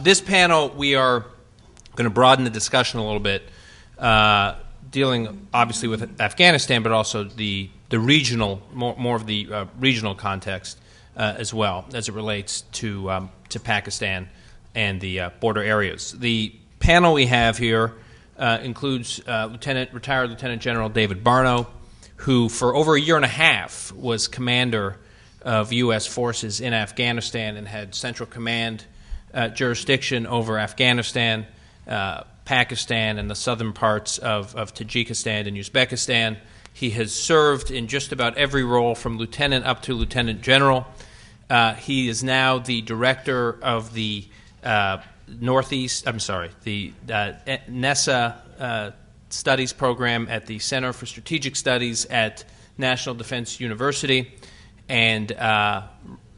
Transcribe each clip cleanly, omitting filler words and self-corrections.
This panel, we are going to broaden the discussion a little bit, dealing obviously with Afghanistan, but also the regional, more of the regional context as well as it relates to Pakistan and the border areas. The panel we have here includes retired Lieutenant General David Barno, who for over a year and a half was commander of U.S. forces in Afghanistan and had central command jurisdiction over Afghanistan, Pakistan, and the southern parts of Tajikistan and Uzbekistan. He has served in just about every role from lieutenant up to lieutenant general. He is now the director of the NESA studies program at the Center for Strategic Studies at National Defense University, and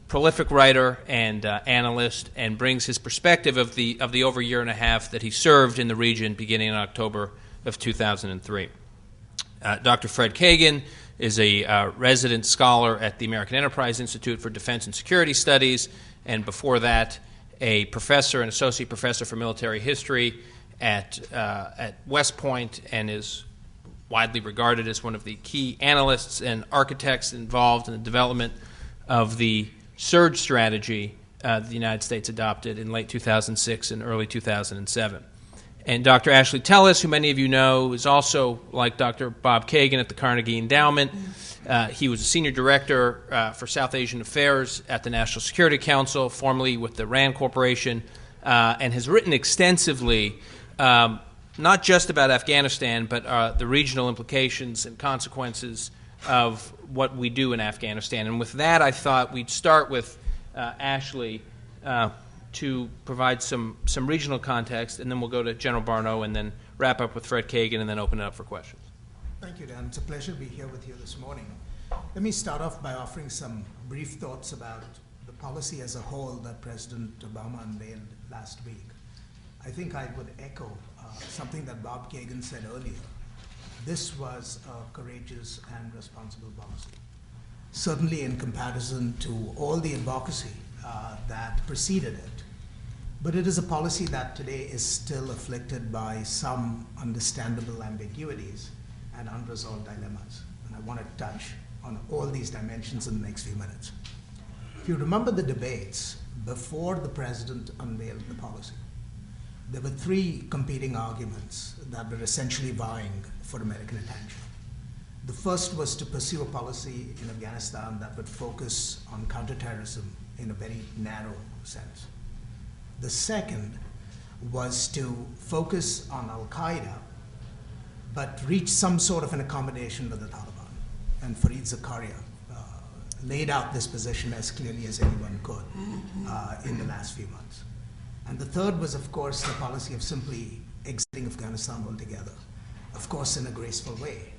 prolific writer and analyst, and brings his perspective of the over a year and a half that he served in the region beginning in October of 2003. Dr. Fred Kagan is a resident scholar at the American Enterprise Institute for Defense and Security Studies, and before that, a professor, an associate professor for military history at West Point, and is widely regarded as one of the key analysts and architects involved in the development of the surge strategy the United States adopted in late 2006 and early 2007. And Dr. Ashley Tellis, who many of you know, is also, like Dr. Bob Kagan, at the Carnegie Endowment. He was a senior director for South Asian Affairs at the National Security Council, formerly with the RAND Corporation, and has written extensively not just about Afghanistan, but the regional implications and consequences of what we do in Afghanistan. And with that, I thought we'd start with Ashley to provide some regional context, and then we'll go to General Barno, and then wrap up with Fred Kagan, and then open it up for questions. Thank you, Dan. It's a pleasure to be here with you this morning. Let me start off by offering some brief thoughts about the policy as a whole that President Obama unveiled last week. I think I would echo something that Bob Kagan said earlier. This was a courageous and responsible policy, certainly in comparison to all the advocacy that preceded it. But it is a policy that today is still afflicted by some understandable ambiguities and unresolved dilemmas. And I want to touch on all these dimensions in the next few minutes. If you remember the debates before the president unveiled the policy, there were three competing arguments that were essentially vying for American attention. The first was to pursue a policy in Afghanistan that would focus on counterterrorism in a very narrow sense. The second was to focus on Al-Qaeda, but reach some sort of an accommodation with the Taliban. And Fareed Zakaria laid out this position as clearly as anyone could in the last few months. And the third was, of course, the policy of simply exiting Afghanistan altogether, of course, in a graceful way.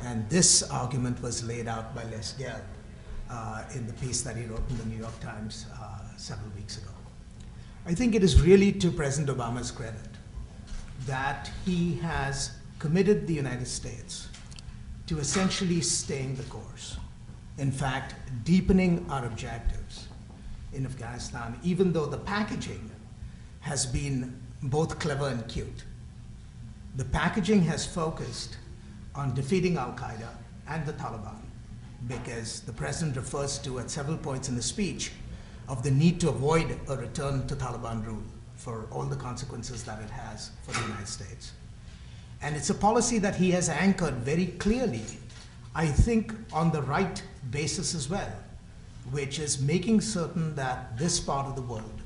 And this argument was laid out by Les Gelb in the piece that he wrote in the New York Times several weeks ago. I think it is really to President Obama's credit that he has committed the United States to essentially staying the course. In fact, deepening our objectives in Afghanistan, even though the packaging has been both clever and cute. The packaging has focused on defeating Al-Qaeda and the Taliban, because the president refers to, at several points in the speech, of the need to avoid a return to Taliban rule for all the consequences that it has for the United States. And it's a policy that he has anchored very clearly, I think, on the right basis as well, which is making certain that this part of the world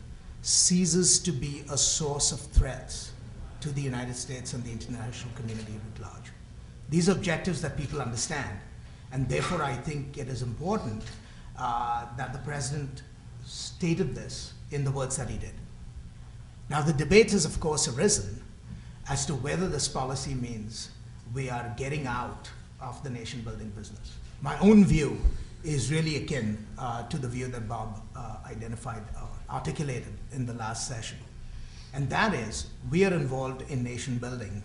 ceases to be a source of threats to the United States and the international community at large. These are objectives that people understand, and therefore I think it is important that the president stated this in the words that he did. Now, the debate has, of course, arisen as to whether this policy means we are getting out of the nation-building business. My own view is really akin to the view that Bob articulated in the last session. And that is, we are involved in nation building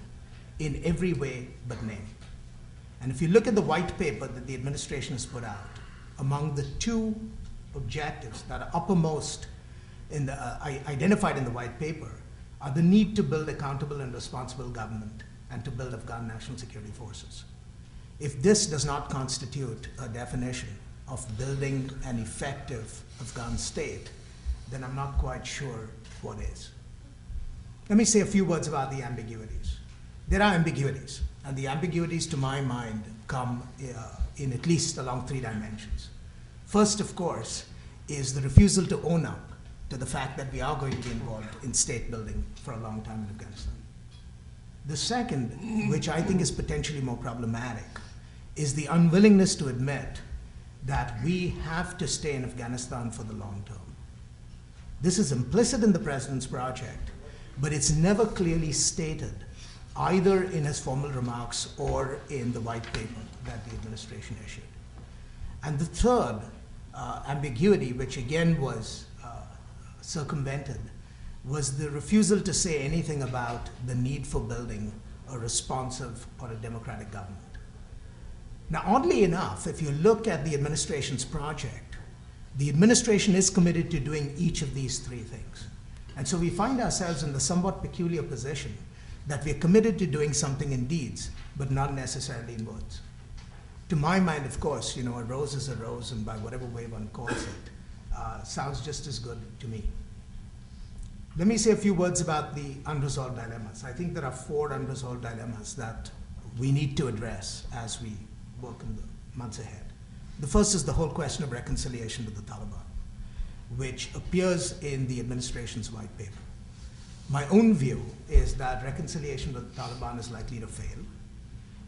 in every way but name. And if you look at the white paper that the administration has put out, among the two objectives that are uppermost identified in the white paper are the need to build accountable and responsible government and to build Afghan national security forces. If this does not constitute a definition of building an effective Afghan state, then I'm not quite sure what is. Let me say a few words about the ambiguities. There are ambiguities, and the ambiguities, to my mind, come in at least along 3 dimensions. First, of course, is the refusal to own up to the fact that we are going to be involved in state building for a long time in Afghanistan. The second, which I think is potentially more problematic, is the unwillingness to admit that we have to stay in Afghanistan for the long term. This is implicit in the president's project, but it's never clearly stated either in his formal remarks or in the white paper that the administration issued. And the third ambiguity, which again was circumvented, was the refusal to say anything about the need for building a responsive or a democratic government. Now, oddly enough, if you look at the administration's project, the administration is committed to doing each of these 3 things. And so we find ourselves in the somewhat peculiar position that we're committed to doing something in deeds, but not necessarily in words. To my mind, of course, a rose is a rose, and by whatever way one calls it, sounds just as good to me. Let me say a few words about the unresolved dilemmas. I think there are 4 unresolved dilemmas that we need to address as we work in the months ahead. The first is the whole question of reconciliation with the Taliban, which appears in the administration's white paper. My own view is that reconciliation with the Taliban is likely to fail.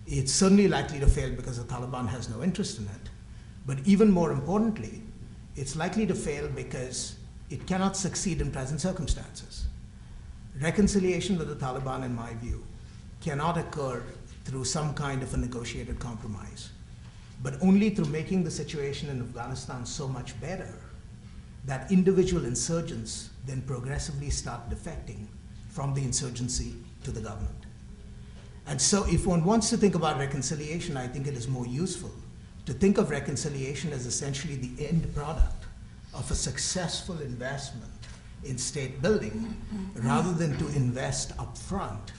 It's certainly likely to fail because the Taliban has no interest in it. But even more importantly, it's likely to fail because it cannot succeed in present circumstances. Reconciliation with the Taliban, in my view, cannot occur through some kind of a negotiated compromise, but only through making the situation in Afghanistan so much better that individual insurgents then progressively start defecting from the insurgency to the government. And so if one wants to think about reconciliation, I think it is more useful to think of reconciliation as essentially the end product of a successful investment in state building rather than to invest upfront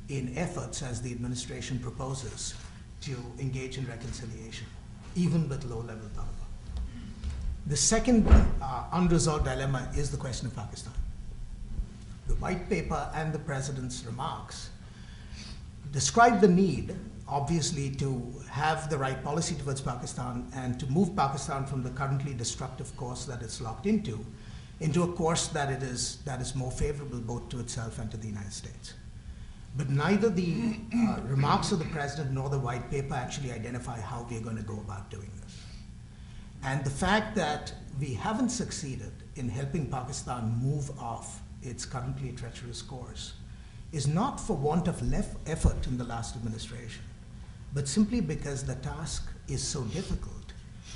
in efforts, as the administration proposes, to engage in reconciliation, even with low-level Taliban. The second unresolved dilemma is the question of Pakistan. The white paper and the president's remarks describe the need, obviously, to have the right policy towards Pakistan and to move Pakistan from the currently destructive course that it's locked into a course that is more favorable both to itself and to the United States. But neither the remarks of the president nor the white paper actually identify how we're going to go about doing this. And the fact that we haven't succeeded in helping Pakistan move off its currently treacherous course is not for want of effort in the last administration, but simply because the task is so difficult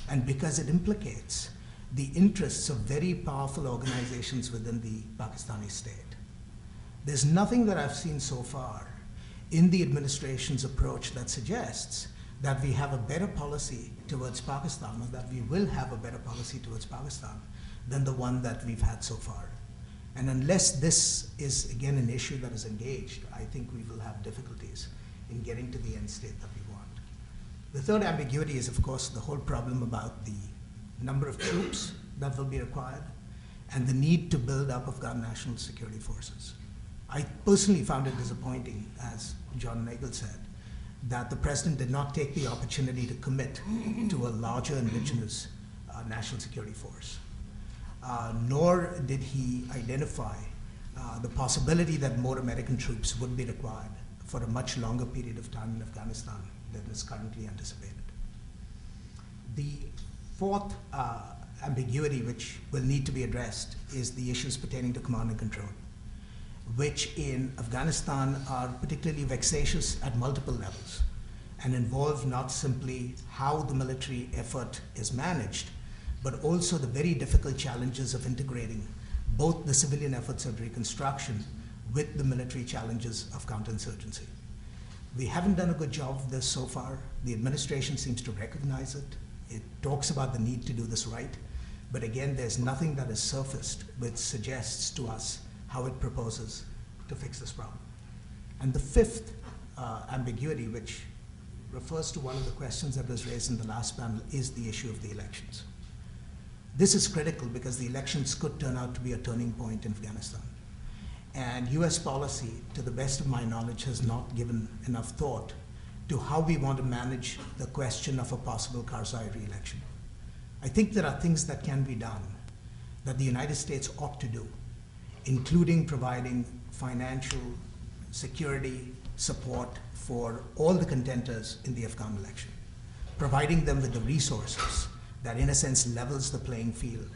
and because it implicates the interests of very powerful organizations within the Pakistani state. There's nothing that I've seen so far in the administration's approach that suggests that we have a better policy towards Pakistan, or that we will have a better policy towards Pakistan than the one that we've had so far. And unless this is, again, an issue that is engaged, I think we will have difficulties in getting to the end state that we want. The third ambiguity is, of course, the whole problem about the number of troops that will be required and the need to build up Afghan national security forces. I personally found it disappointing, as John Nagel said, that the president did not take the opportunity to commit to a larger indigenous national security force. Nor did he identify the possibility that more American troops would be required for a much longer period of time in Afghanistan than is currently anticipated. The fourth ambiguity which will need to be addressed is the issues pertaining to command and control, which in Afghanistan are particularly vexatious at multiple levels and involve not simply how the military effort is managed, but also the very difficult challenges of integrating both the civilian efforts of reconstruction with the military challenges of counterinsurgency. We haven't done a good job of this so far. The administration seems to recognize it. It talks about the need to do this right, But again, there's nothing that is surfaced which suggests to us how it proposes to fix this problem. And the fifth ambiguity, which refers to one of the questions that was raised in the last panel, is the issue of the elections. This is critical because the elections could turn out to be a turning point in Afghanistan. And US policy, to the best of my knowledge, has not given enough thought to how we want to manage the question of a possible Karzai re-election. I think there are things that can be done that the United States ought to do, including providing financial security support for all the contenders in the Afghan election, providing them with the resources that in a sense levels the playing field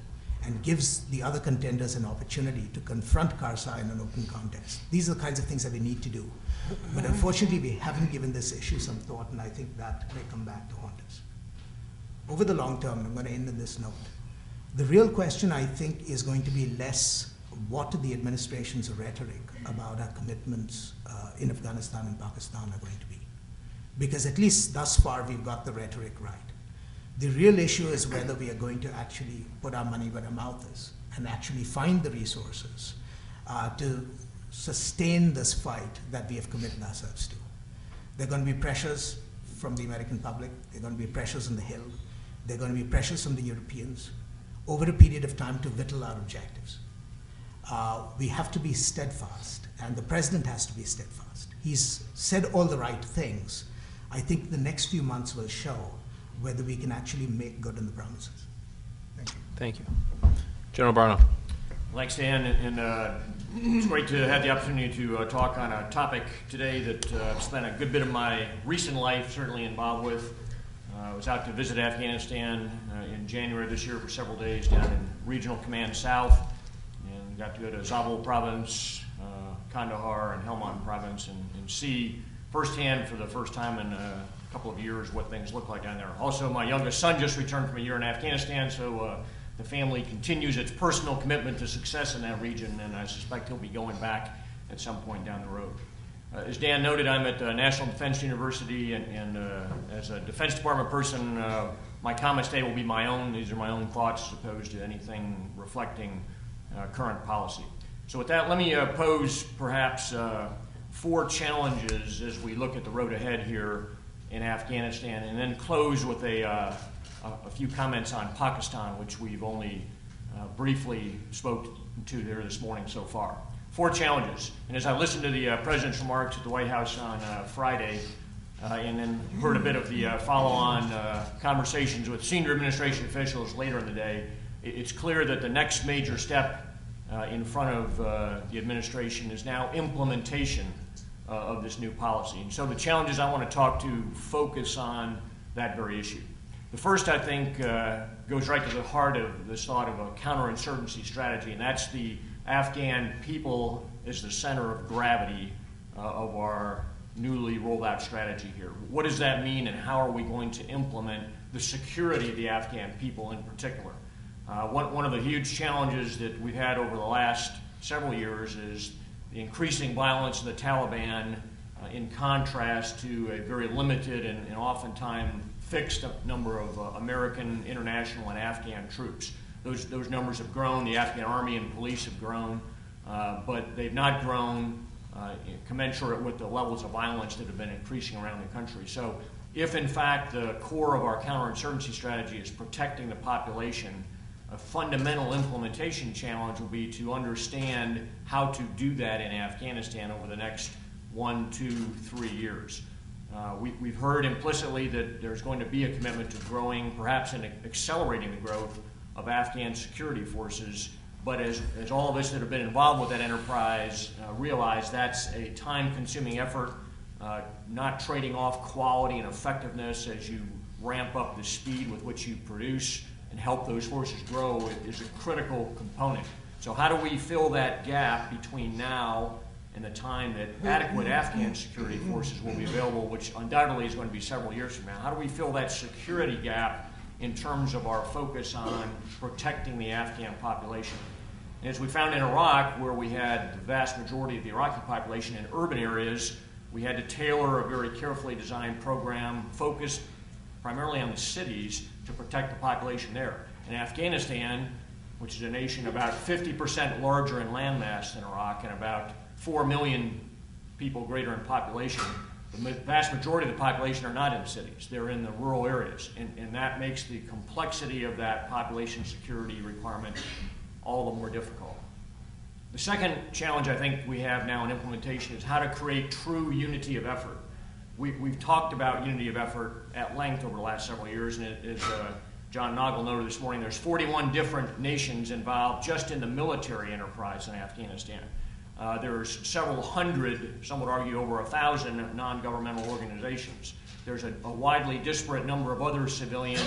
and gives the other contenders an opportunity to confront Karzai in an open contest. These are the kinds of things that we need to do. But unfortunately, we haven't given this issue some thought, and I think that may come back to haunt us. Over the long term, I'm going to end on this note, the real question, I think, is going to be less what the administration's rhetoric about our commitments in Afghanistan and Pakistan are going to be. Because at least thus far, we've got the rhetoric right. The real issue is whether we are going to actually put our money where our mouth is and actually find the resources to sustain this fight that we have committed ourselves to. There are going to be pressures from the American public. There are going to be pressures on the Hill. There are going to be pressures from the Europeans over a period of time to whittle our objectives. We have to be steadfast, and the president has to be steadfast. He's said all the right things. I think the next few months will show whether we can actually make good on the promises. Thank you. Thank you. General Barno. Thanks, Dan, and it's great to have the opportunity to talk on a topic today that I've spent a good bit of my recent life certainly involved with. I was out to visit Afghanistan in January this year for several days down in Regional Command South, and got to go to Zabul Province, Kandahar, and Helmand Province, and see firsthand for the first time in a couple of years what things look like down there. Also, my youngest son just returned from a year in Afghanistan, so the family continues its personal commitment to success in that region, and I suspect he'll be going back at some point down the road. As Dan noted, I'm at National Defense University, and as a Defense Department person, my comments today will be my own. These are my own thoughts as opposed to anything reflecting current policy. So with that, let me pose perhaps 4 challenges as we look at the road ahead here in Afghanistan, and then close with a few comments on Pakistan, which we've only briefly spoke to there this morning so far. 4 challenges. And as I listened to the President's remarks at the White House on Friday, and then heard a bit of the follow-on conversations with senior administration officials later in the day, it's clear that the next major step in front of the administration is now implementation of this new policy. And so the challenges I want to talk to focus on that very issue. The first, I think, goes right to the heart of this thought of a counterinsurgency strategy, and that's the Afghan people as the center of gravity of our newly rolled out strategy here. What does that mean, and how are we going to implement the security of the Afghan people in particular? One of the huge challenges that we've had over the last several years is the increasing violence of the Taliban in contrast to a very limited and oftentimes fixed number of American, international, and Afghan troops. Those numbers have grown. The Afghan army and police have grown, but they've not grown commensurate with the levels of violence that have been increasing around the country. So if, in fact, the core of our counterinsurgency strategy is protecting the population, a fundamental implementation challenge will be to understand how to do that in Afghanistan over the next 1, 2, 3 years. We've heard implicitly that there's going to be a commitment to growing, perhaps in accelerating the growth of Afghan security forces, but as all of us that have been involved with that enterprise realize, that's a time-consuming effort, not trading off quality and effectiveness as you ramp up the speed with which you produce and help those forces grow is a critical component. So how do we fill that gap between now and the time that adequate Afghan security forces will be available, which undoubtedly is going to be several years from now? How do we fill that security gap in terms of our focus on protecting the Afghan population? And as we found in Iraq, where we had the vast majority of the Iraqi population in urban areas, we had to tailor a very carefully designed program focused primarily on the cities to protect the population there. In Afghanistan, which is a nation about 50% larger in landmass than Iraq and about 4 million people greater in population, the vast majority of the population are not in cities. They're in the rural areas, and that makes the complexity of that population security requirement all the more difficult. The second challenge I think we have now in implementation is how to create true unity of effort. We've talked about unity of effort at length over the last several years, and as John Noggle noted this morning, there's 41 different nations involved just in the military enterprise in Afghanistan. There's several hundred, some would argue over 1,000 non-governmental organizations. There's a widely disparate number of other civilian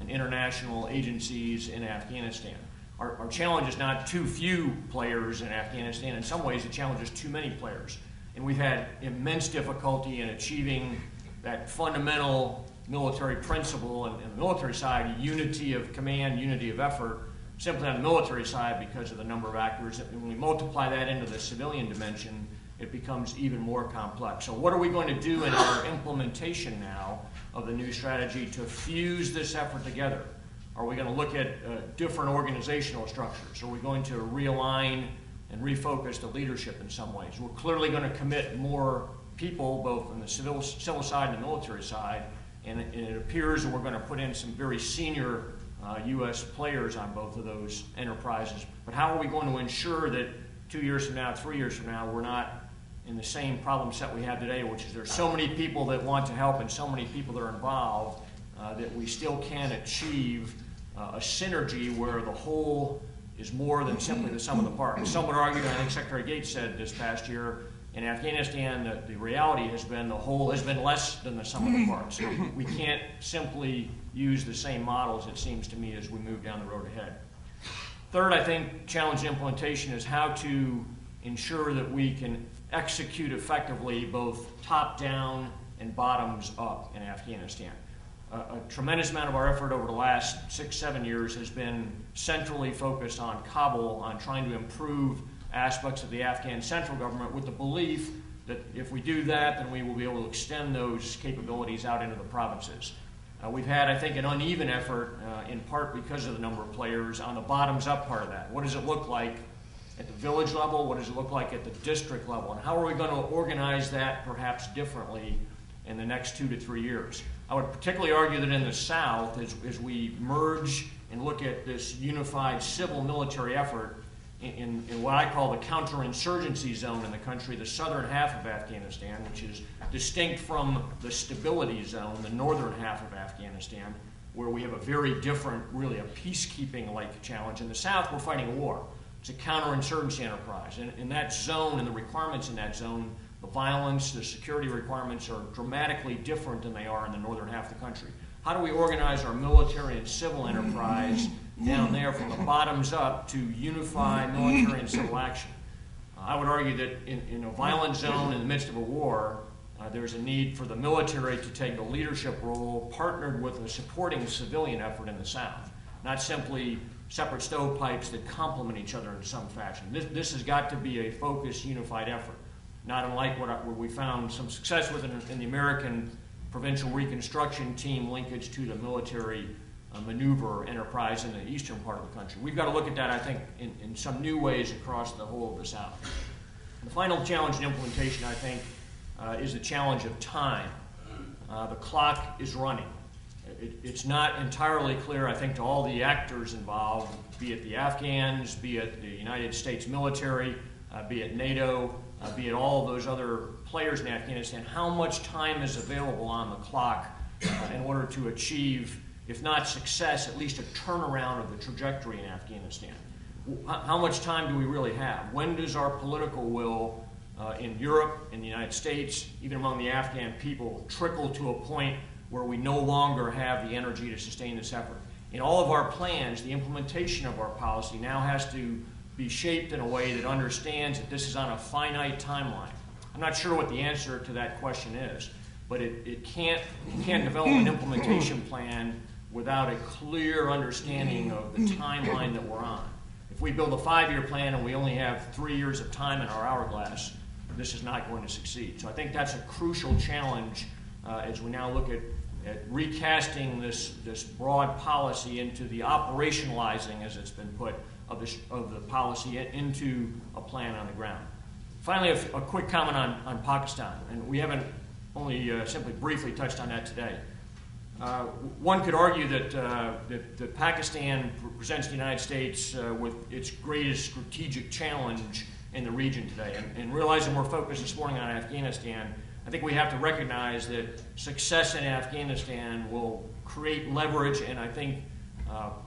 and international agencies in Afghanistan. Our challenge is not too few players in Afghanistan. In some ways, the challenge is too many players. And we've had immense difficulty in achieving that fundamental military principle and the military side, unity of command, unity of effort, simply on the military side because of the number of actors. And when we multiply that into the civilian dimension, it becomes even more complex. So what are we going to do in our implementation now of the new strategy to fuse this effort together? Are we going to look at different organizational structures? Are we going to realign and refocus the leadership in some ways? We're clearly going to commit more people, both on the civil side and the military side, and it appears that we're going to put in some very senior U.S. players on both of those enterprises. But how are we going to ensure that 2 years from now, 3 years from now, we're not in the same problem set we have today, which is there's so many people that want to help and so many people that are involved that we still can't achieve a synergy where the whole is more than simply the sum of the parts. Some would argue, and I think Secretary Gates said this past year, in Afghanistan, the reality has been the whole has been less than the sum of the parts. We can't simply use the same models, it seems to me, as we move down the road ahead. Third, I think, challenge implementation is how to ensure that we can execute effectively both top-down and bottoms-up in Afghanistan. A tremendous amount of our effort over the last 6-7 years has been centrally focused on Kabul, on trying to improve aspects of the Afghan central government with the belief that if we do that, then we will be able to extend those capabilities out into the provinces. We've had, I think, an uneven effort, in part because of the number of players, on the bottoms-up part of that. What does it look like at the village level? What does it look like at the district level? And how are we going to organize that perhaps differently in the next 2 to 3 years? I would particularly argue that in the South, as we merge and look at this unified civil-military effort in what I call the counterinsurgency zone in the country, the southern half of Afghanistan, which is distinct from the stability zone, the northern half of Afghanistan, where we have a very different, really a peacekeeping-like challenge. In the South, we're fighting a war. It's a counterinsurgency enterprise. And in that zone and the requirements in that zone, the violence, the security requirements are dramatically different than they are in the northern half of the country. How do we organize our military and civil enterprise down there from the bottoms up to unify military and civil action? I would argue that in a violent zone in the midst of a war, there's a need for the military to take the leadership role partnered with a supporting civilian effort in the South, not simply separate stovepipes that complement each other in some fashion. This has got to be a focused, unified effort, not unlike what we found some success with in the American Provincial Reconstruction Team linkage to the military maneuver enterprise in the eastern part of the country. We've got to look at that, I think, in some new ways across the whole of the South. The final challenge in implementation, I think, is the challenge of time. The clock is running. It's not entirely clear, I think, to all the actors involved, be it the Afghans, be it the United States military, be it NATO, be it all of those other players in Afghanistan, how much time is available on the clock in order to achieve, if not success, at least a turnaround of the trajectory in Afghanistan. How much time do we really have? When does our political will in Europe, in the United States, even among the Afghan people, trickle to a point where we no longer have the energy to sustain this effort? In all of our plans, the implementation of our policy now has to be shaped in a way that understands that this is on a finite timeline. I'm not sure what the answer to that question is, but you can't develop an implementation plan without a clear understanding of the timeline that we're on. If we build a 5-year plan and we only have 3 years of time in our hourglass, this is not going to succeed. So I think that's a crucial challenge as we now look at at recasting this broad policy into the operationalizing, as it's been put, of the policy into a plan on the ground. Finally, a quick comment on Pakistan, and we haven't only simply briefly touched on that today. One could argue that Pakistan presents the United States with its greatest strategic challenge in the region today. And realizing we're focused this morning on Afghanistan, I think we have to recognize that success in Afghanistan will create leverage and I think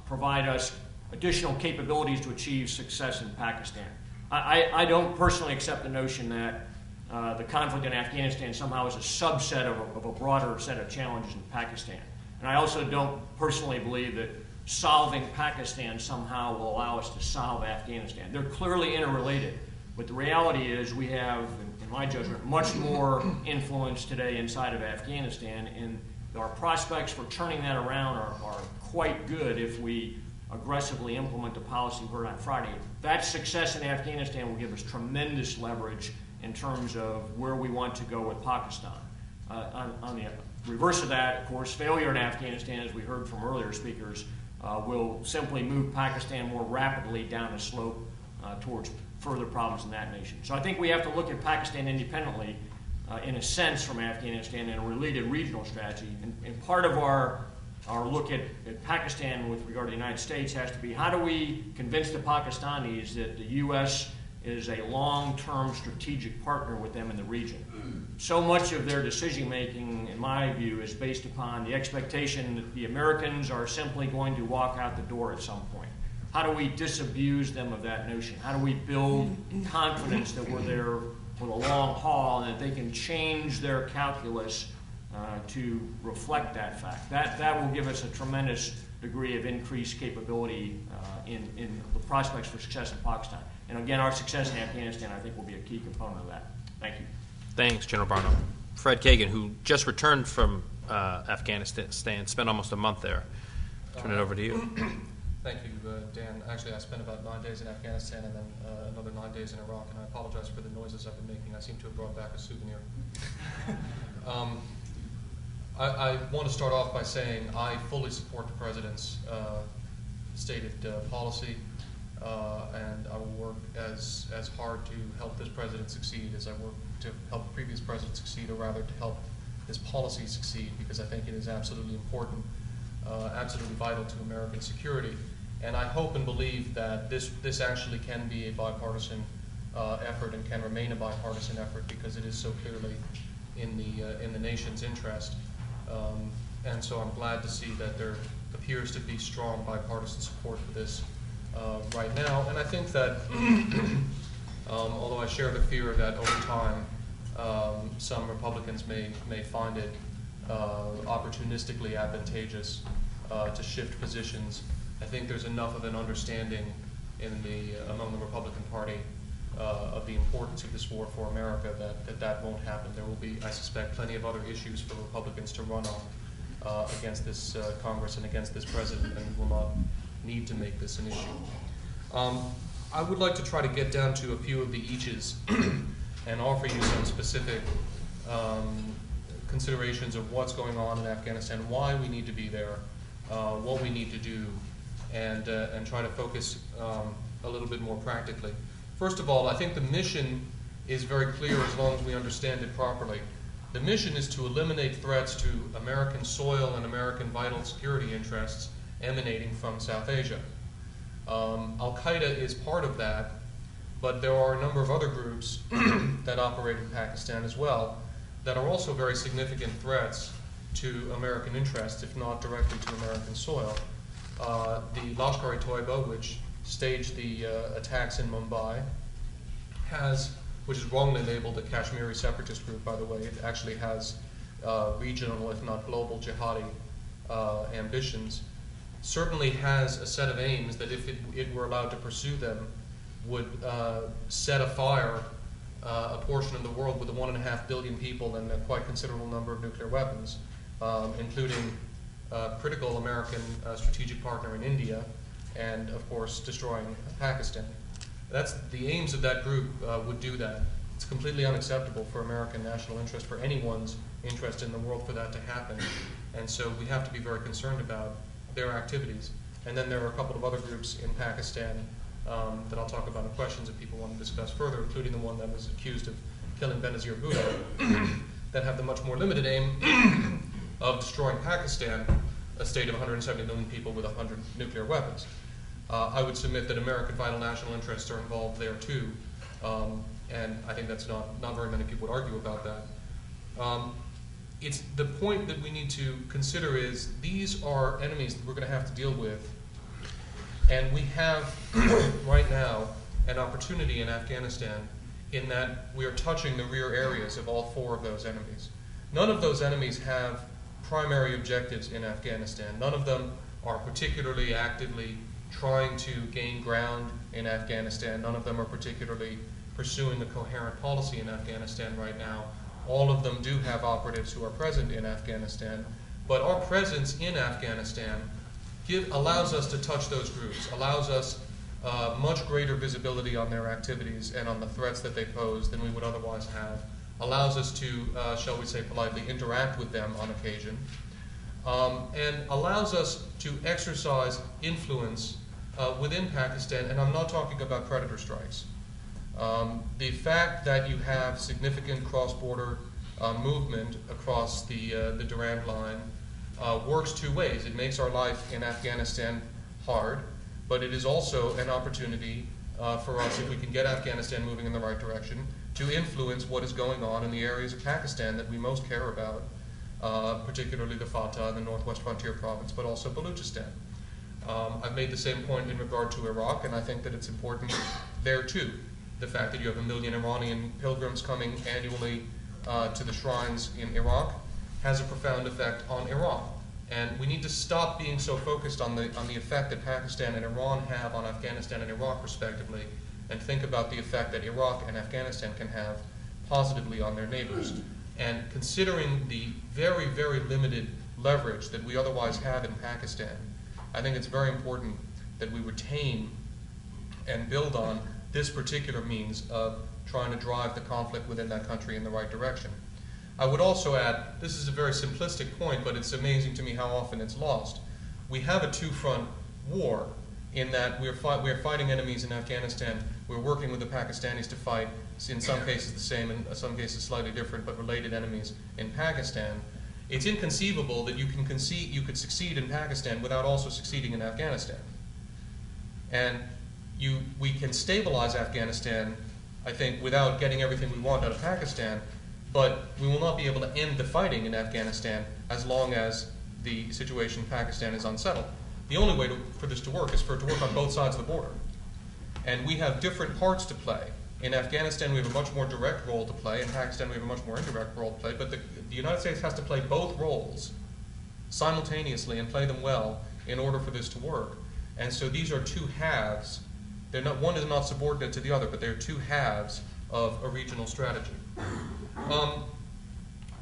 provide us additional capabilities to achieve success in Pakistan. I don't personally accept the notion that the conflict in Afghanistan somehow is a subset of a broader set of challenges in Pakistan. And I also don't personally believe that solving Pakistan somehow will allow us to solve Afghanistan. They're clearly interrelated, but the reality is we have, in my judgment, much more influence today inside of Afghanistan, and our prospects for turning that around are quite good if we aggressively implement the policy we heard on Friday. That success in Afghanistan will give us tremendous leverage in terms of where we want to go with Pakistan. On the reverse of that, of course, failure in Afghanistan, as we heard from earlier speakers, will simply move Pakistan more rapidly down the slope towards further problems in that nation. So I think we have to look at Pakistan independently, in a sense, from Afghanistan and a related regional strategy. And part of our look at Pakistan with regard to the United States has to be, how do we convince the Pakistanis that the U.S. is a long-term strategic partner with them in the region? So much of their decision-making, in my view, is based upon the expectation that the Americans are simply going to walk out the door at some point. How do we disabuse them of that notion? How do we build confidence that we're there for the long haul and that they can change their calculus to reflect that fact? That will give us a tremendous degree of increased capability in the prospects for success in Pakistan. And again, our success in Afghanistan, I think, will be a key component of that. Thank you. Thanks, General Barno. Fred Kagan, who just returned from Afghanistan, spent almost a month there. Turn it over to you. Thank you, Dan. Actually, I spent about 9 days in Afghanistan and then another 9 days in Iraq, and I apologize for the noises I've been making. I seem to have brought back a souvenir. I want to start off by saying I fully support the President's stated policy, and I will work as hard to help this President succeed as I worked to help the previous President succeed, or rather to help this policy succeed, because I think it is absolutely important, absolutely vital to American security. And I hope and believe that this actually can be a bipartisan effort and can remain a bipartisan effort, because it is so clearly in the nation's interest. And so I'm glad to see that there appears to be strong bipartisan support for this right now. And I think that although I share the fear that over time some Republicans may find it opportunistically advantageous to shift positions, I think there's enough of an understanding among the Republican Party of the importance of this war for America that won't happen. There will be, I suspect, plenty of other issues for Republicans to run on against this Congress and against this President, and will not need to make this an issue. I would like to try to get down to a few of the eaches and offer you some specific considerations of what's going on in Afghanistan, why we need to be there, what we need to do, and try to focus a little bit more practically. First of all, I think the mission is very clear as long as we understand it properly. The mission is to eliminate threats to American soil and American vital security interests emanating from South Asia. Al-Qaeda is part of that, but there are a number of other groups that operate in Pakistan as well that are also very significant threats to American interests, if not directly to American soil. The Lashkar-e-Toiba, which staged the attacks in Mumbai, which is wrongly labeled a Kashmiri separatist group, by the way. It actually has regional, if not global, jihadi ambitions. Certainly has a set of aims that, if it were allowed to pursue them, would set afire a portion of the world with 1.5 billion people and a quite considerable number of nuclear weapons, including a critical American strategic partner in India, and of course destroying Pakistan. That's the aims of that group would do that. It's completely unacceptable for American national interest, for anyone's interest in the world, for that to happen. And so we have to be very concerned about their activities. And then there are a couple of other groups in Pakistan that I'll talk about in questions if people want to discuss further, including the one that was accused of killing Benazir Bhutto, that have the much more limited aim of destroying Pakistan, a state of 170 million people with 100 nuclear weapons. I would submit that American vital national interests are involved there too, and I think that's not very many people would argue about that. It's the point that we need to consider is these are enemies that we're going to have to deal with, and we have right now an opportunity in Afghanistan in that we are touching the rear areas of all four of those enemies. None of those enemies have primary objectives in Afghanistan. None of them are particularly actively trying to gain ground in Afghanistan. None of them are particularly pursuing a coherent policy in Afghanistan right now. All of them do have operatives who are present in Afghanistan, but our presence in Afghanistan allows us to touch those groups, allows us much greater visibility on their activities and on the threats that they pose than we would otherwise have, allows us to, shall we say politely, interact with them on occasion, and allows us to exercise influence within Pakistan, and I'm not talking about predator strikes. The fact that you have significant cross-border movement across the Durand Line works two ways. It makes our life in Afghanistan hard, but it is also an opportunity for us, if we can get Afghanistan moving in the right direction, to influence what is going on in the areas of Pakistan that we most care about, particularly the Fatah and the Northwest Frontier Province, but also Baluchistan. I've made the same point in regard to Iraq, and I think that it's important there too. The fact that you have 1 million Iranian pilgrims coming annually to the shrines in Iraq has a profound effect on Iran. And we need to stop being so focused on the effect that Pakistan and Iran have on Afghanistan and Iraq respectively, and think about the effect that Iraq and Afghanistan can have positively on their neighbors. And considering the very, very limited leverage that we otherwise have in Pakistan, I think it's very important that we retain and build on this particular means of trying to drive the conflict within that country in the right direction. I would also add, this is a very simplistic point, but it's amazing to me how often it's lost. We have a two-front war in that we're fighting enemies in Afghanistan. We're working with the Pakistanis to fight, in some cases the same, in some cases slightly different, but related enemies in Pakistan. It's inconceivable that you could succeed in Pakistan without also succeeding in Afghanistan. And we can stabilize Afghanistan, I think, without getting everything we want out of Pakistan, but we will not be able to end the fighting in Afghanistan as long as the situation in Pakistan is unsettled. The only way for this to work is for it to work on both sides of the border. And we have different parts to play. In Afghanistan, we have a much more direct role to play. In Pakistan, we have a much more indirect role to play. But the United States has to play both roles simultaneously and play them well in order for this to work. And so these are two halves. One is not subordinate to the other, but they're two halves of a regional strategy.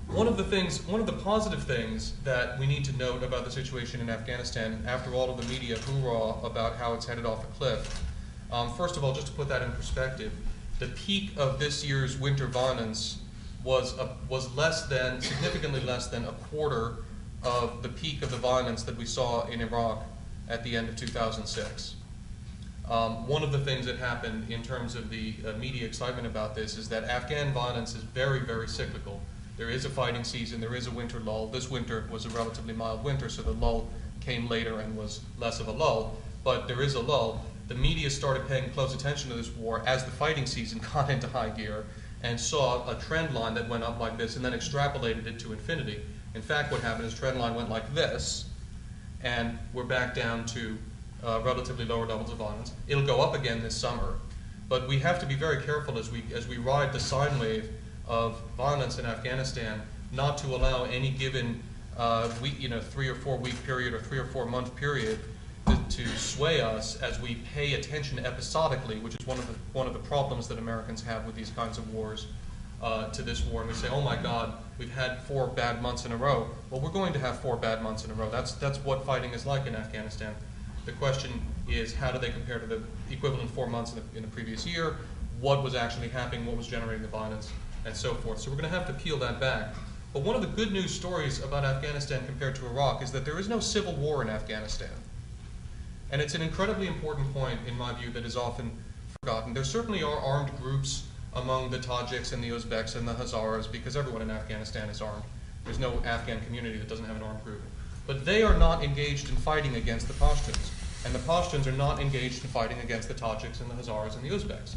One of the positive things that we need to note about the situation in Afghanistan, after all of the media hoorah about how it's headed off a cliff, first of all, just to put that in perspective, the peak of this year's winter violence was significantly less than a quarter of the peak of the violence that we saw in Iraq at the end of 2006. One of the things that happened in terms of the media excitement about this is that Afghan violence is very, very cyclical. There is a fighting season, there is a winter lull. This winter was a relatively mild winter, so the lull came later and was less of a lull, but there is a lull. The media started paying close attention to this war as the fighting season got into high gear and saw a trend line that went up like this and then extrapolated it to infinity. In fact, what happened is trend line went like this, and we're back down to relatively lower levels of violence. It'll go up again this summer, but we have to be very careful as we ride the sine wave of violence in Afghanistan, not to allow any given 3 or 4 week period or 3 or 4 month period to sway us as we pay attention episodically, which is one of the problems that Americans have with these kinds of wars, to this war, and we say, oh my God, we've had 4 bad months in a row. Well, we're going to have 4 bad months in a row. That's what fighting is like in Afghanistan. The question is, how do they compare to the equivalent 4 months in the previous year? What was actually happening? What was generating the violence? And so forth. So we're going to have to peel that back. But one of the good news stories about Afghanistan compared to Iraq is that there is no civil war in Afghanistan. And it's an incredibly important point, in my view, that is often forgotten. There certainly are armed groups among the Tajiks and the Uzbeks and the Hazaras, because everyone in Afghanistan is armed. There's no Afghan community that doesn't have an armed group. But they are not engaged in fighting against the Pashtuns. And the Pashtuns are not engaged in fighting against the Tajiks and the Hazaras and the Uzbeks.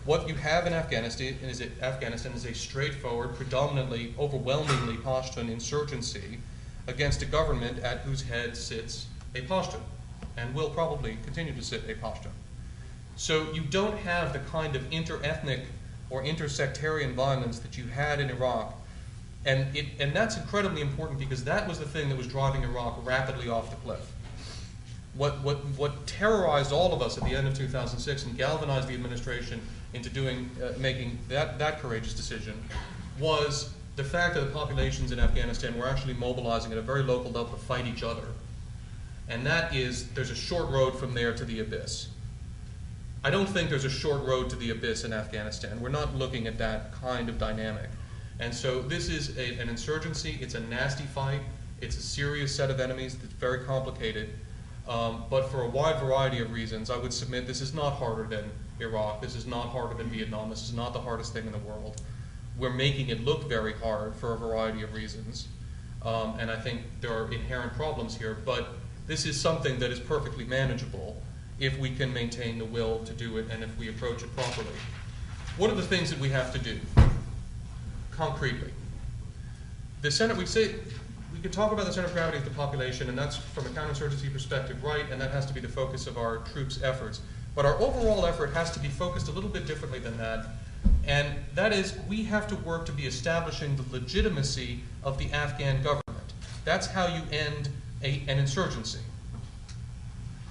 What you have in Afghanistan is a straightforward, predominantly, overwhelmingly Pashtun insurgency against a government at whose head sits a Pashtun, and will probably continue to sit a Pashtun. So you don't have the kind of inter-ethnic or intersectarian violence that you had in Iraq, and that's incredibly important because that was the thing that was driving Iraq rapidly off the cliff. What terrorized all of us at the end of 2006 and galvanized the administration into making that courageous decision was the fact that the populations in Afghanistan were actually mobilizing at a very local level to fight each other. And that is, there's a short road from there to the abyss. I don't think there's a short road to the abyss in Afghanistan. We're not looking at that kind of dynamic. And so this is an insurgency. It's a nasty fight. It's a serious set of enemies that's very complicated. But for a wide variety of reasons, I would submit this is not harder than Iraq. This is not harder than Vietnam. This is not the hardest thing in the world. We're making it look very hard for a variety of reasons. And I think there are inherent problems here. But this is something that is perfectly manageable if we can maintain the will to do it and if we approach it properly. What are the things that we have to do concretely? The center, we could talk about the center of gravity of the population, and that's from a counterinsurgency perspective, right, and that has to be the focus of our troops' efforts. But our overall effort has to be focused a little bit differently than that, and that is we have to work to be establishing the legitimacy of the Afghan government. That's how you end an insurgency.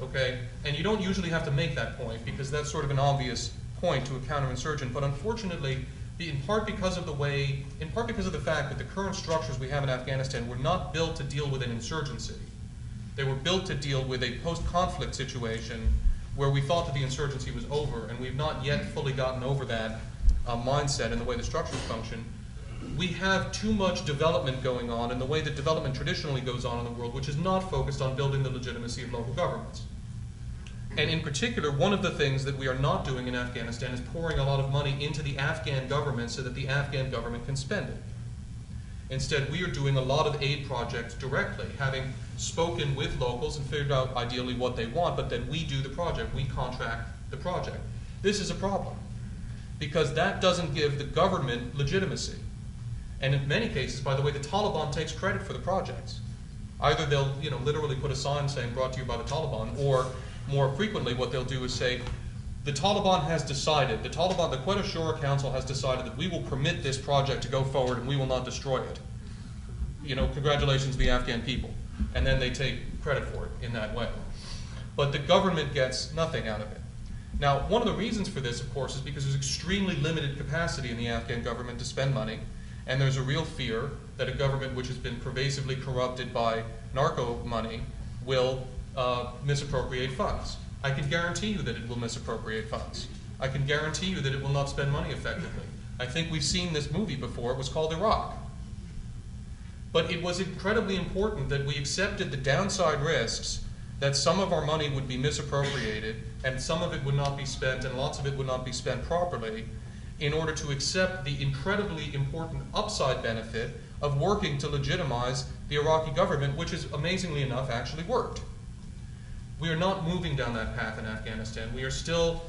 Okay? And you don't usually have to make that point because that's sort of an obvious point to a counterinsurgent, but unfortunately, in part because of the fact that the current structures we have in Afghanistan were not built to deal with an insurgency. They were built to deal with a post-conflict situation where we thought that the insurgency was over, and we've not yet fully gotten over that mindset and the way the structures function. We have too much development going on in the way that development traditionally goes on in the world, which is not focused on building the legitimacy of local governments. And in particular, one of the things that we are not doing in Afghanistan is pouring a lot of money into the Afghan government so that the Afghan government can spend it. Instead, we are doing a lot of aid projects directly, having spoken with locals and figured out ideally what they want, but then we do the project, we contract the project. This is a problem, because that doesn't give the government legitimacy. And in many cases, by the way, the Taliban takes credit for the projects. Either they'll literally put a sign saying brought to you by the Taliban, or more frequently what they'll do is say, the Taliban has decided, the Quetta Shura Council has decided that we will permit this project to go forward and we will not destroy it. Congratulations to the Afghan people. And then they take credit for it in that way. But the government gets nothing out of it. Now, one of the reasons for this, of course, is because there's extremely limited capacity in the Afghan government to spend money, and there's a real fear that a government which has been pervasively corrupted by narco money will misappropriate funds. I can guarantee you that it will misappropriate funds. I can guarantee you that it will not spend money effectively. I think we've seen this movie before. It was called Iraq. But it was incredibly important that we accepted the downside risks that some of our money would be misappropriated and some of it would not be spent and lots of it would not be spent properly in order to accept the incredibly important upside benefit of working to legitimize the Iraqi government, which has, amazingly enough, actually worked. We are not moving down that path in Afghanistan. We are still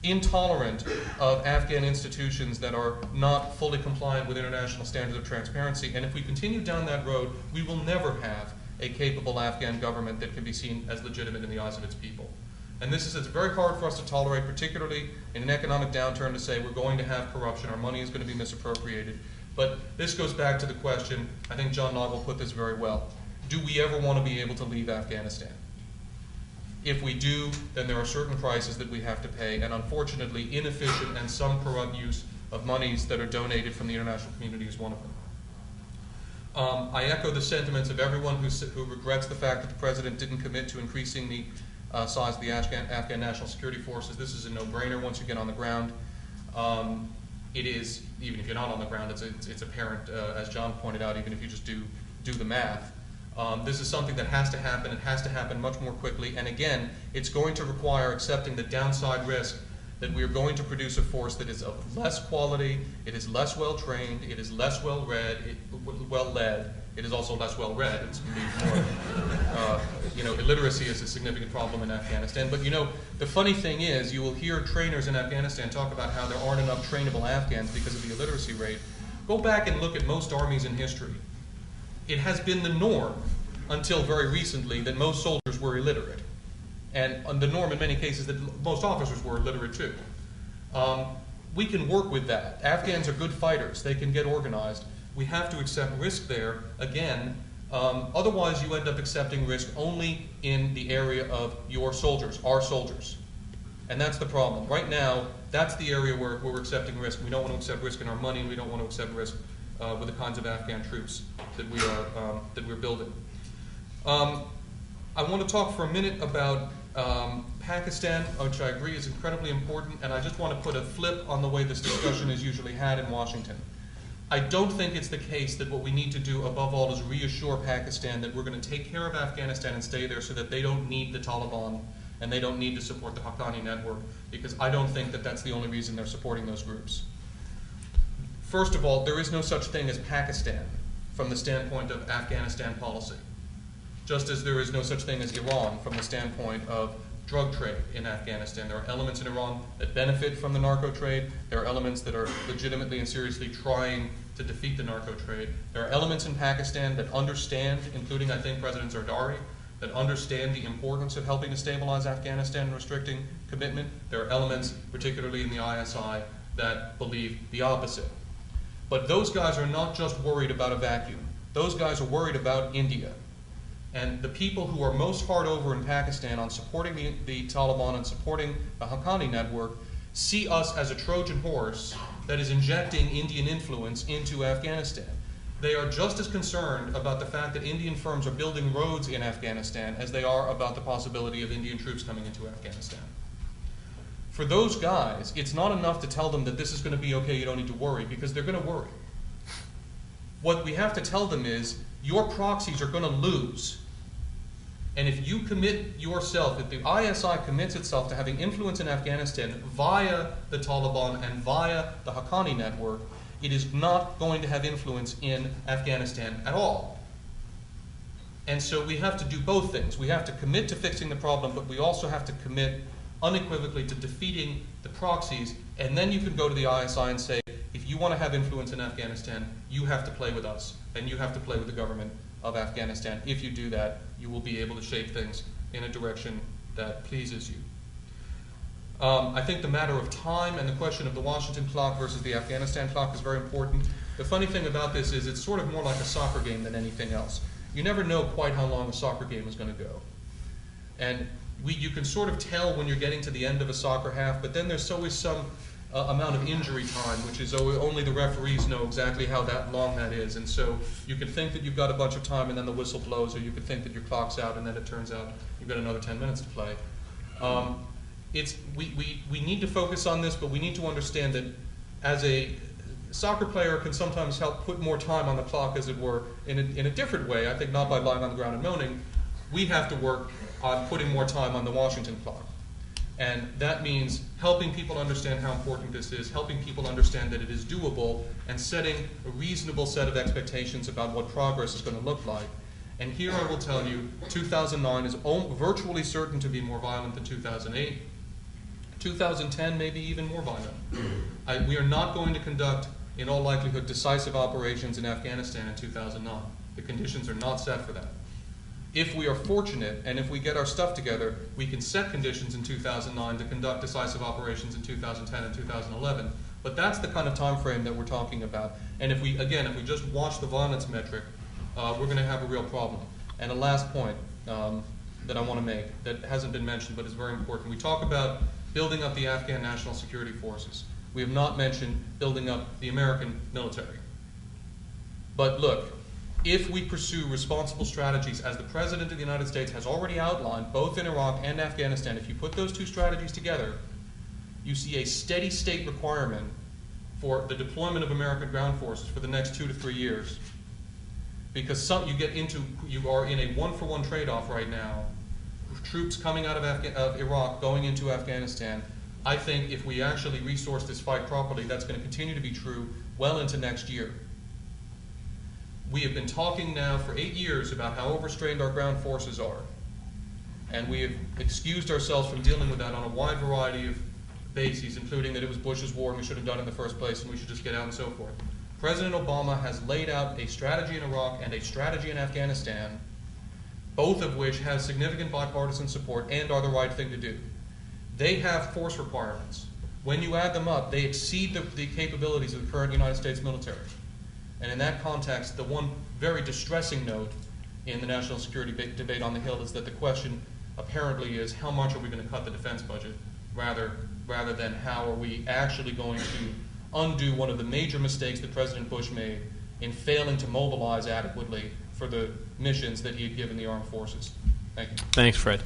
intolerant of Afghan institutions that are not fully compliant with international standards of transparency. And if we continue down that road, we will never have a capable Afghan government that can be seen as legitimate in the eyes of its people. And it's very hard for us to tolerate, particularly in an economic downturn, to say we're going to have corruption, our money is going to be misappropriated. But this goes back to the question, I think John Nagel put this very well. Do we ever want to be able to leave Afghanistan? If we do, then there are certain prices that we have to pay, and unfortunately, inefficient and some corrupt use of monies that are donated from the international community is one of them. I echo the sentiments of everyone who regrets the fact that the President didn't commit to increasing the size of the Afghan National Security Forces. This is a no-brainer once you get on the ground. it is, even if you're not on the ground, it's apparent, as John pointed out, even if you just do the math. This is something that has to happen. It has to happen much more quickly. And again, it's going to require accepting the downside risk that we are going to produce a force that is of less quality, it is less well trained, it is less well led. It is also less well read. It's more, illiteracy is a significant problem in Afghanistan. But the funny thing is, you will hear trainers in Afghanistan talk about how there aren't enough trainable Afghans because of the illiteracy rate. Go back and look at most armies in history. It has been the norm until very recently that most soldiers were illiterate. And the norm in many cases that most officers were illiterate too. We can work with that. Afghans are good fighters. They can get organized. We have to accept risk there. Again, otherwise you end up accepting risk only in the area of your soldiers, our soldiers. And that's the problem. Right now, that's the area where we're accepting risk. We don't want to accept risk in our money, and we don't want to accept risk with the kinds of Afghan troops that we're building. I want to talk for a minute about Pakistan, which I agree is incredibly important, and I just want to put a flip on the way this discussion is usually had in Washington. I don't think it's the case that what we need to do above all is reassure Pakistan that we're going to take care of Afghanistan and stay there so that they don't need the Taliban and they don't need to support the Haqqani network, because I don't think that that's the only reason they're supporting those groups. First of all, there is no such thing as Pakistan from the standpoint of Afghanistan policy, just as there is no such thing as Iran from the standpoint of drug trade in Afghanistan. There are elements in Iran that benefit from the narco trade. There are elements that are legitimately and seriously trying to defeat the narco trade. There are elements in Pakistan that understand, including I think President Zardari, that understand the importance of helping to stabilize Afghanistan and restricting commitment. There are elements, particularly in the ISI, that believe the opposite. But those guys are not just worried about a vacuum. Those guys are worried about India. And the people who are most hard over in Pakistan on supporting the Taliban and supporting the Haqqani network see us as a Trojan horse that is injecting Indian influence into Afghanistan. They are just as concerned about the fact that Indian firms are building roads in Afghanistan as they are about the possibility of Indian troops coming into Afghanistan. For those guys, it's not enough to tell them that this is going to be okay, you don't need to worry, because they're going to worry. What we have to tell them is, your proxies are going to lose. And if you commit yourself, if the ISI commits itself to having influence in Afghanistan via the Taliban and via the Haqqani network, it is not going to have influence in Afghanistan at all. And so we have to do both things. We have to commit to fixing the problem, but we also have to commit unequivocally to defeating the proxies, and then you can go to the ISI and say, if you want to have influence in Afghanistan, you have to play with us, and you have to play with the government of Afghanistan. If you do that, you will be able to shape things in a direction that pleases you. I think the matter of time and the question of the Washington clock versus the Afghanistan clock is very important. The funny thing about this is it's sort of more like a soccer game than anything else. You never know quite how long a soccer game is going to go. And you can sort of tell when you're getting to the end of a soccer half, but then there's always some amount of injury time, which is only the referees know exactly how long that is. And so you can think that you've got a bunch of time and then the whistle blows, or you could think that your clock's out and then it turns out you've got another 10 minutes to play. We need to focus on this, but we need to understand that as a soccer player can sometimes help put more time on the clock, as it were, in a different way. I think not by lying on the ground and moaning. We have to work on putting more time on the Washington clock. And that means helping people understand how important this is, helping people understand that it is doable, and setting a reasonable set of expectations about what progress is going to look like. And here I will tell you, 2009 is virtually certain to be more violent than 2008. 2010 may be even more violent. We are not going to conduct, in all likelihood, decisive operations in Afghanistan in 2009. The conditions are not set for that. If we are fortunate, and if we get our stuff together, we can set conditions in 2009 to conduct decisive operations in 2010 and 2011. But that's the kind of time frame that we're talking about. And if we just watch the violence metric, we're going to have a real problem. And a last point that I want to make that hasn't been mentioned but is very important. We talk about building up the Afghan National Security Forces. We have not mentioned building up the American military. But look, if we pursue responsible strategies, as the President of the United States has already outlined, both in Iraq and Afghanistan, if you put those two strategies together, you see a steady state requirement for the deployment of American ground forces for the next 2 to 3 years. Because you are in a one-for-one trade-off right now. Troops coming out of Iraq, going into Afghanistan. I think if we actually resource this fight properly, that's going to continue to be true well into next year. We have been talking now for 8 years about how overstrained our ground forces are. And we have excused ourselves from dealing with that on a wide variety of bases, including that it was Bush's war and we should have done it in the first place and we should just get out and so forth. President Obama has laid out a strategy in Iraq and a strategy in Afghanistan, both of which have significant bipartisan support and are the right thing to do. They have force requirements. When you add them up, they exceed the capabilities of the current United States military. And in that context, the one very distressing note in the national security debate on the Hill is that the question apparently is how much are we going to cut the defense budget, rather than how are we actually going to undo one of the major mistakes that President Bush made in failing to mobilize adequately for the missions that he had given the armed forces. Thank you. Thanks, Fred.